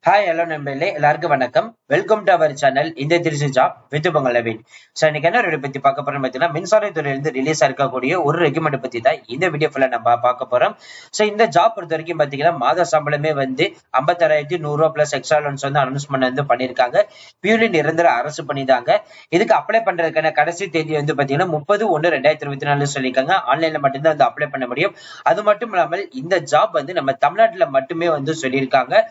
Hi hello நண்பர்களே, எல்லாருக்கும் வணக்கம். வெல்கம் டு அவர் சேனல் இந்த திருச்சி ஜாப் வித் உங்கள் நவீன். ஸோ இன்னைக்கு என்ன வீடியோ பத்தி பார்க்க போறோம் பார்த்தீங்கன்னா, மின்சாரத்துறையிலிருந்து ரிலீஸ் இருக்கக்கூடிய ஒரு ரெக்யூமெண்ட் பத்தி தான் இந்த வீடியோ ஃபுல்லா நம்ம பார்க்க போறோம். ஸோ இந்த ஜாப் பொறுத்த வரைக்கும் பாத்தீங்கன்னா மாத சம்பளமே வந்து 56,100 பிளஸ் எக்ஸ்ட்ரா லோன்ஸ் வந்து அனௌன்ஸ்மெண்ட் வந்து பண்ணிருக்காங்க. பியூலி நிரந்தர அரசு பண்ணிதாங்க. இதுக்கு அப்ளை பண்றதுக்கான கடைசி தேதி வந்து பாத்தீங்கன்னா 30/1/2024 சொல்லியிருக்காங்க. ஆன்லைன்ல மட்டும்தான் வந்து அப்ளை பண்ண முடியும். அது மட்டும் இல்லாமல் இந்த ஜாப் வந்து நம்ம தமிழ்நாட்டுல மட்டுமே வந்து சொல்லியிருக்காங்க.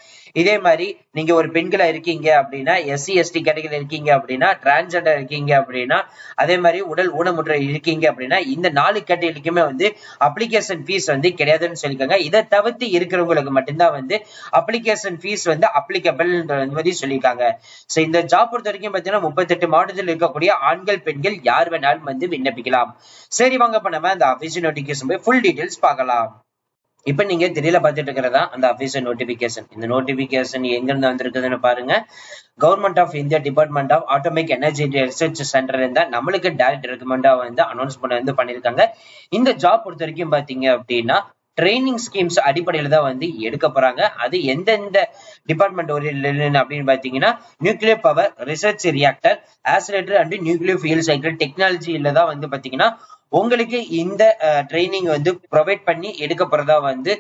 இதே மாதிரி நீங்க ஒரு பெண்களா இருக்கீங்க அப்படின்னா, எஸ்சி எஸ்டி கேட்டகரியில இருக்கீங்க அப்படின்னா, டிரான்ஸ்ஜெண்டர் இருக்கீங்க அப்படின்னா, அதே மாதிரி உடல் ஊனமுற்ற இருக்கீங்க அப்படின்னா, இந்த 4 கேட்டகரிக்குமே வந்து அப்ளிகேஷன் ஃபீஸ் வந்து கிடையாதுன்னு சொல்லியிருக்காங்க. இதை தவிர்த்து இருக்கிறவங்களுக்கு மட்டும்தான் வந்து அப்ளிகேஷன் ஃபீஸ் வந்து அப்ளிகபிள் மாதிரி சொல்லியிருக்காங்க. சோ இந்த ஜாப் பொறுத்த வரைக்கும் பாத்தீங்கன்னா 38 மாவட்டத்தில் இருக்கக்கூடிய ஆண்கள் பெண்கள் யார் வேணாலும் வந்து விண்ணப்பிக்கலாம். சரி வாங்க, இப்ப நம்ம அந்த அபிஷியல் நோட்டிபிகேஷன் போய் ஃபுல் டீடைல்ஸ் பார்க்கலாம். இப்ப நீங்க திடீர்ல பார்த்துட்டு இருக்கிறதா அந்த அபிஷியல் நோட்டிபிகேஷன். இந்த நோட்டிபிகேஷன் எங்க இருந்து வந்திருக்குதுன்னு பாருங்க. Government of India department of atomic energy research centre இருந்தா நம்மளுக்கு டைரக்ட் ரெக்கமெண்டா வந்து அனௌன்ஸ்மெண்ட் வந்து பண்ணிருக்காங்க. இந்த ஜாப் பொறுத்த வரைக்கும் பாத்தீங்க அப்படின்னா ட்ரைனிங் ஸ்கீம்ஸ் அடிப்படையில தான் வந்து எடுக்க போறாங்க. அது எந்தெந்த டிபார்ட்மெண்ட் அப்படின்னு பாத்தீங்கன்னா nuclear power, research reactor, oscillator and nuclear fuel cycle டெக்னாலஜில தான் வந்து பாத்தீங்கன்னா உங்களுக்கு இந்த ட்ரைனிங் வந்து ப்ரொவைட் பண்ணி எடுக்க போறதா வந்து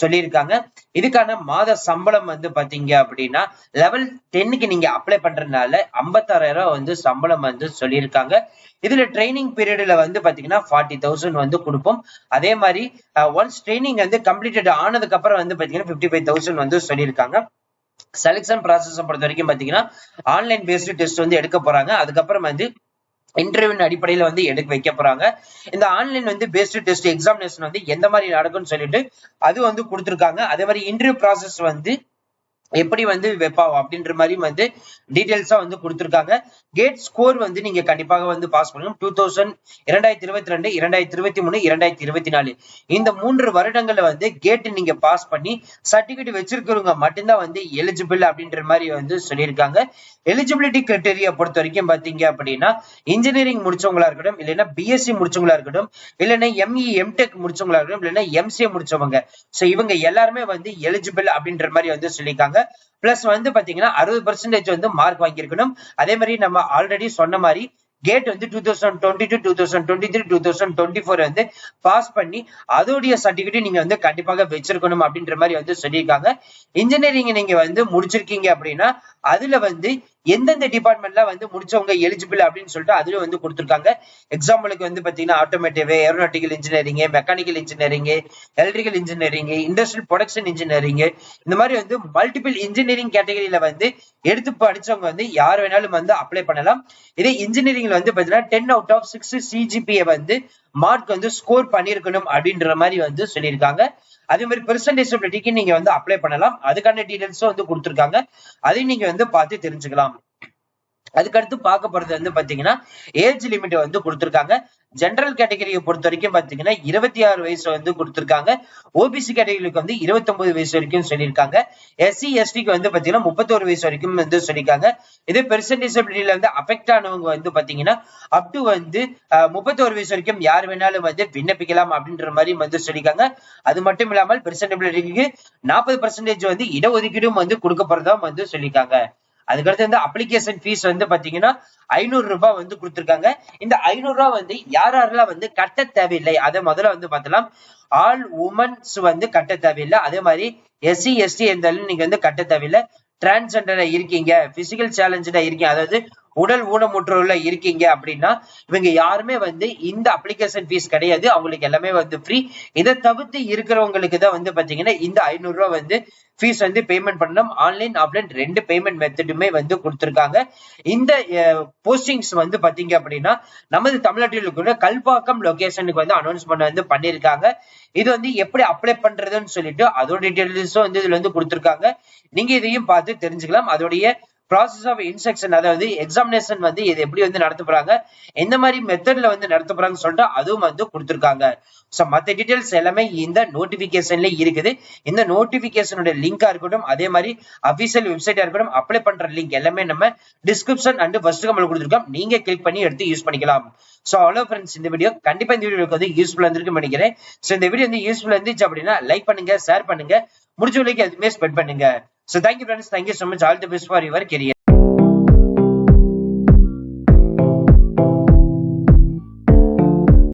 சொல்லியிருக்காங்க. இதுக்கான மாத சம்பளம் வந்து பாத்தீங்க அப்படின்னா லெவல் 10க்கு நீங்க அப்ளை பண்றதுனால 56,000 வந்து சம்பளம் வந்து சொல்லியிருக்காங்க. இதுல ட்ரைனிங் பீரியட்ல வந்து பாத்தீங்கன்னா 40,000 வந்து கொடுப்போம். அதே மாதிரி ஒன்ஸ் ட்ரைனிங் வந்து கம்ப்ளீட்டட் ஆனதுக்கு அப்புறம் வந்து பாத்தீங்கன்னா 55,000 வந்து சொல்லியிருக்காங்க. செலக்ஷன் ப்ராசஸ் பொறுத்த வரைக்கும் பாத்தீங்கன்னா ஆன்லைன் பேஸ்டு டெஸ்ட் வந்து எடுக்க போறாங்க. அதுக்கப்புறம் வந்து இன்டர்வியூ அடிப்படையில வந்து எடுக்க வைக்க போறாங்க. இந்த ஆன்லைன் வந்து பேஸ்டு டெஸ்ட் எக்ஸாமினேஷன் வந்து எந்த மாதிரி நடக்கும்னு சொல்லிட்டு அது வந்து கொடுத்திருக்காங்க. அதே மாதிரி இன்டர்வியூ ப்ராசஸ் வந்து எப்படி வந்து வைப்பாவோ அப்படின்ற மாதிரி வந்து டீடைல்ஸா வந்து கொடுத்திருக்காங்க. கேட் ஸ்கோர் வந்து நீங்க கண்டிப்பாக வந்து பாஸ் பண்ணணும். 2022, 2023, 2024 இந்த 3 வருடங்கள்ல வந்து கேட் நீங்க பாஸ் பண்ணி சர்டிபிகேட் வச்சிருக்கிறவங்க மட்டும்தான் வந்து எலிஜிபிள் அப்படின்ற மாதிரி வந்து சொல்லியிருக்காங்க. எலிஜிபிலிட்டி கிரைட்டீரியா பொறுத்த வரைக்கும் பாத்தீங்க அப்படின்னா இன்ஜினியரிங் முடிச்சவங்களா இருக்கட்டும், இல்லைன்னா பிஎஸ்சி முடிச்சவங்களா இருக்கட்டும், இல்லைன்னா எம்இ எம்டெக் முடிச்சவங்களா இருக்கட்டும், இல்லைன்னா எம்சிஏ முடிச்சவங்க, சோ இவங்க எல்லாருமே வந்து எலிஜிபிள் அப்படின்ற மாதிரி வந்து சொல்லியிருக்காங்க. பிளஸ் வந்து பாத்தீங்கன்னா 60% வந்து மார்க் வாங்கியிருக்கணும். அதே மாதிரி நம்ம ஆல்ரெடி சொன்ன மாதிரி கேட் வந்து 2022, 2023, 2024 வந்து பாஸ் பண்ணி அதோடைய சர்டிபிகேட் நீங்க வந்து கண்டிப்பாக வச்சிருக்கணும் அப்படின்ற மாதிரி வந்து சொல்லியிருக்காங்க. இன்ஜினியரிங் நீங்க வந்து முடிச்சிருக்கீங்க அப்படின்னா அதுல வந்து எந்தெந்த டிபார்ட்மெண்ட்ல வந்து முடிச்சவங்க எலிஜிபிள் அப்படின்னு சொல்லிட்டு அதுல வந்து கொடுத்திருக்காங்க. எக்ஸாம்பிளுக்கு வந்து பாத்தீங்கன்னா automotive, aeronautical engineering, mechanical engineering, electrical engineering, industrial production engineering, இந்த மாதிரி வந்து மல்டிபிள் இன்ஜினியரிங் கேட்டகரியில வந்து எடுத்து படிச்சவங்க வந்து யார் வேணாலும் வந்து அப்ளை பண்ணலாம். இதே இன்ஜினியரிங்ல வந்து பாத்தீங்கன்னா 10/6 CGPA வந்து மார்க் வந்து ஸ்கோர் பண்ணிருக்கணும் அப்படின்ற மாதிரி வந்து சொல்லியிருக்காங்க. அதே மாதிரி பெர்சன்டேஜ் நீங்க வந்து அப்ளை பண்ணலாம். அதுக்கான டீடைல்ஸும் வந்து கொடுத்திருக்காங்க. அதையும் நீங்க வந்து பார்த்து தெரிஞ்சுக்கலாம். அதுக்கடுத்து பார்க்க போறது வந்து பாத்தீங்கன்னா ஏஜ் லிமிட் வந்து கொடுத்திருக்காங்க. ஜெனரல் கேட்டகரியை பொறுத்த வரைக்கும் பாத்தீங்கன்னா 26 வயசு வந்து கொடுத்திருக்காங்க. ஓபிசி கேட்டகரிக்கு வந்து 29 வயசு வரைக்கும் சொல்லியிருக்காங்க. எஸ்சி எஸ்டிக்கு வந்து பாத்தீங்கன்னா 31 வயசு வரைக்கும் வந்து சொல்லியிருக்காங்க. இதே பெர்சன்டேஜ் வந்து அஃபெக்ட் ஆனவங்க வந்து பாத்தீங்கன்னா அப் டு வந்து 31 வயசு வரைக்கும் யார் வேணாலும் வந்து விண்ணப்பிக்கலாம் அப்படின்ற மாதிரி வந்து சொல்லியிருக்காங்க. அது மட்டும் இல்லாமல் பெர்சன்டேஜ்க்கு 40% வந்து இடஒதுக்கீடும் வந்து கொடுக்கப்படுறதா வந்து சொல்லியிருக்காங்க. அதுக்கடுத்து வந்து அப்ளிகேஷன் ஃபீஸ் வந்து பாத்தீங்கன்னா 500 ரூபாய் வந்து கொடுத்திருக்காங்க. இந்த 500 ரூபாய் வந்து யாரெல்லாம் வந்து கட்ட தேவையில்லை அதை முதல்ல வந்து பார்த்தலாம். ஆல் உமன்ஸ் வந்து கட்ட தேவையில்லை. அதே மாதிரி எஸ்சி எஸ்டி இருந்தாலும் நீங்க வந்து கட்ட தேவையில்லை. டிரான்ஸ்ஜெண்டரா இருக்கீங்க, பிசிக்கல் சேலஞ்சா இருக்கீங்க, அதாவது உடல் ஊனமுற்றோர்ல இருக்கீங்க அப்படின்னா இவங்க யாருமே வந்து இந்த அப்ளிகேஷன் ஃபீஸ் கிடையாது. அவங்களுக்கு எல்லாமே வந்து ஃப்ரீ. இதை தவிர்த்து இருக்கிறவங்களுக்கு தான் வந்து பாத்தீங்கன்னா இந்த 500 ரூபாய் வந்து ஃபீஸ் வந்து பேமெண்ட் பண்ணணும். ஆன்லைன் ஆஃப்லைன் 2 பேமெண்ட் மெத்தடுமே வந்து கொடுத்திருக்காங்க. இந்த போஸ்டிங்ஸ் வந்து பாத்தீங்க அப்படின்னா நமது தமிழ்நாட்டில் கூட கல்பாக்கம் லொகேஷனுக்கு வந்து அனௌன்ஸ்மெண்ட் வந்து பண்ணிருக்காங்க. இது வந்து எப்படி அப்ளை பண்றதுன்னு சொல்லிட்டு அதோட டீடைல்ஸும் வந்து இதுல வந்து கொடுத்திருக்காங்க. நீங்க இதையும் பார்த்து தெரிஞ்சுக்கலாம். அதோடைய ப்ராசஸ் ஆஃப் இன்ஸ்ட்ரக்ஷன், அதாவது எக்ஸாமினேஷன் வந்து இது எப்படி வந்து நடத்த போறாங்க, எந்த மாதிரி மெத்தட்ல வந்து நடத்த போறாங்கன்னு சொல்லிட்டு அதுவும் வந்து கொடுத்திருக்காங்க. சோ மத்த டீடைல்ஸ் எல்லாமே இந்த நோட்டிபிகேஷன்ல இருக்குது. இந்த நோட்டிபிகேஷனோட லிங்கா இருக்கட்டும், அதே மாதிரி அபிஷியல் வெப்சைட்டா இருக்கட்டும், அப்ளை பண்ற லிங்க் எல்லாமே நம்ம டிஸ்கிரிப்ஷன் அண்ட் ஃபர்ஸ்ட் கமெண்ட்ல கொடுத்திருக்கோம். நீங்க கிளிக் பண்ணி எடுத்து யூஸ் பண்ணிக்கலாம். சோ அவ்வளோ ஃப்ரெண்ட்ஸ், இந்த வீடியோ கண்டிப்பா இந்த வீடியோக்கு வந்து யூஸ்ஃபுல்லா இருந்திருக்குன்னு நினைக்கிறேன். சோ இந்த வீடியோ வந்து யூஸ்ஃபுல்லா இருந்துச்சு அப்படின்னா லைக் பண்ணுங்க, ஷேர் பண்ணுங்க, முடிஞ்ச வரைக்கும் எதுவுமே ஸ்ப்ரெட் பண்ணுங்க. So thank you friends, thank you so much, all the best for your career.